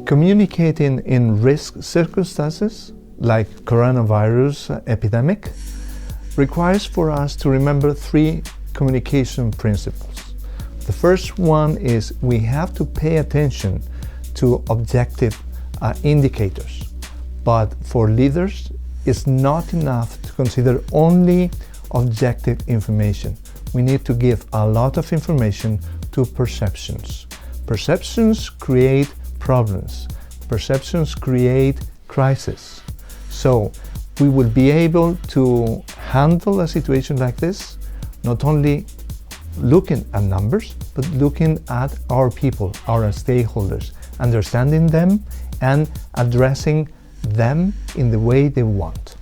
Communicating in risk circumstances, like coronavirus epidemic, requires for us to remember 3 communication principles. The first one is we have to pay attention to objective indicators. But for leaders, it's not enough to consider only objective information. We need to give a lot of information to perceptions. Perceptions create problems. Perceptions create crisis. So we will be able to handle a situation like this, not only looking at numbers, but looking at our people, our stakeholders, understanding them and addressing them in the way they want.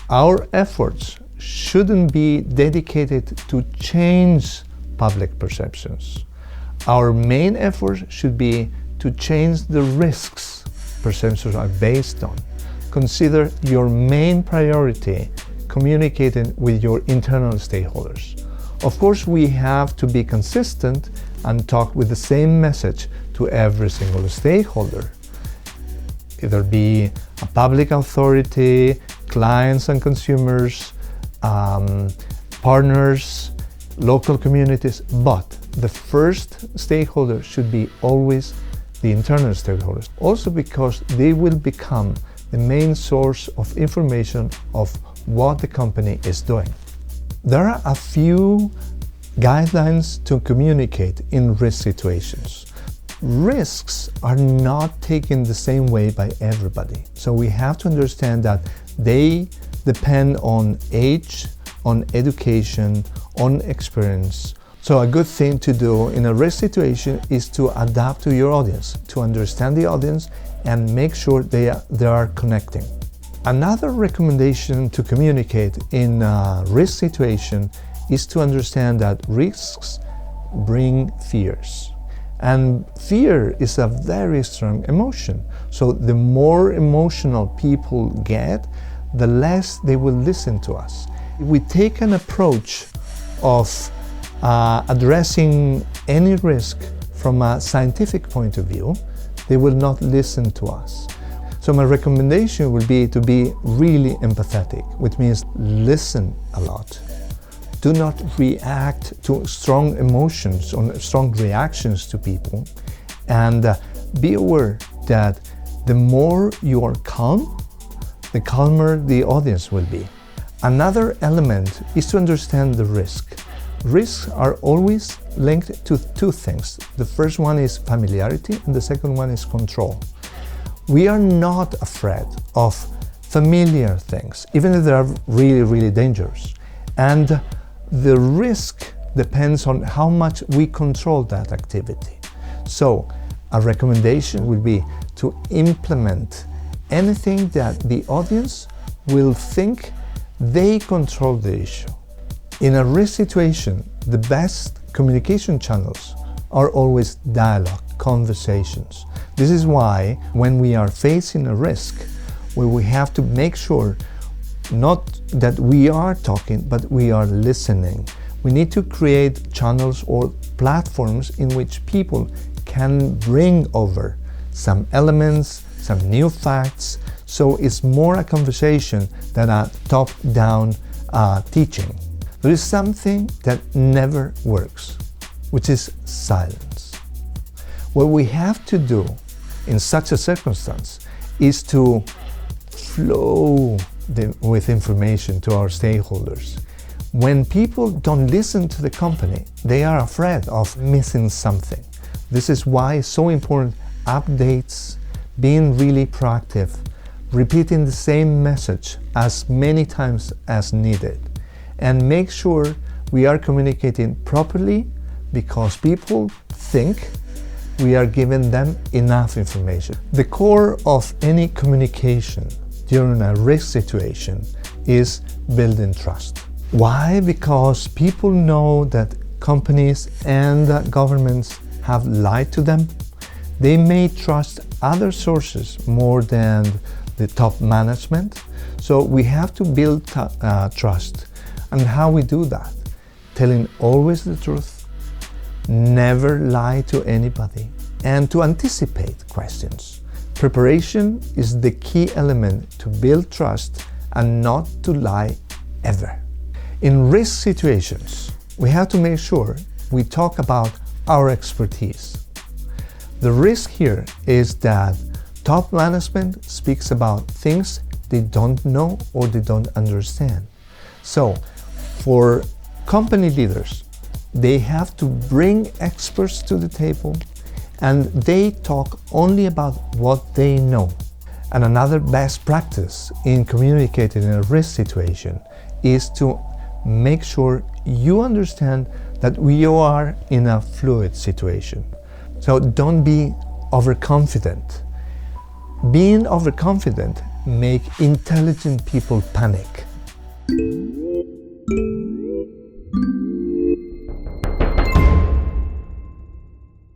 Our efforts shouldn't be dedicated to change public perceptions. Our main effort should be to change the risks perceptions are based on. Consider your main priority communicating with your internal stakeholders. Of course, we have to be consistent and talk with the same message to every single stakeholder. Either be a public authority, clients and consumers, partners, local communities, but the first stakeholder should be always the internal stakeholders. Also because they will become the main source of information of what the company is doing. There are a few guidelines to communicate in risk situations. Risks are not taken the same way by everybody. So we have to understand that they depend on age, on education, on experience. So a good thing to do in a risk situation is to adapt to your audience, to understand the audience and make sure they are connecting. Another recommendation to communicate in a risk situation is to understand that risks bring fears. And fear is a very strong emotion. So the more emotional people get, the less they will listen to us. If we take an approach of addressing any risk from a scientific point of view, they will not listen to us. So my recommendation would be to be really empathetic, which means listen a lot. Do not react to strong emotions or strong reactions to people, and be aware that the more you are calm, the calmer the audience will be. Another element is to understand the risk. Risks are always linked to 2 things. The first one is familiarity and the second one is control. We are not afraid of familiar things, even if they are really, really dangerous. And the risk depends on how much we control that activity. So a recommendation would be to implement anything that the audience will think they control the issue. In a risk situation, the best communication channels are always dialogue, conversations. This is why when we are facing a risk, we have to make sure not that we are talking, but we are listening. We need to create channels or platforms in which people can bring over some elements, some new facts, so it's more a conversation than a top-down teaching. There is something that never works, which is silence. What we have to do in such a circumstance is to flow with information to our stakeholders. When people don't listen to the company, they are afraid of missing something. This is why it's so important updates, being really proactive, repeating the same message as many times as needed, and make sure we are communicating properly, because people think we are giving them enough information. The core of any communication during a risk situation is building trust. Why? Because people know that companies and governments have lied to them. They may trust other sources more than the top management. So we have to build trust. And how we do that? Telling always the truth, never lie to anybody, and to anticipate questions. Preparation is the key element to build trust and not to lie ever. In risk situations, we have to make sure we talk about our expertise. The risk here is that top management speaks about things they don't know or they don't understand. So, for company leaders, they have to bring experts to the table and they talk only about what they know. And another best practice in communicating in a risk situation is to make sure you understand that we are in a fluid situation. So don't be overconfident. Being overconfident makes intelligent people panic.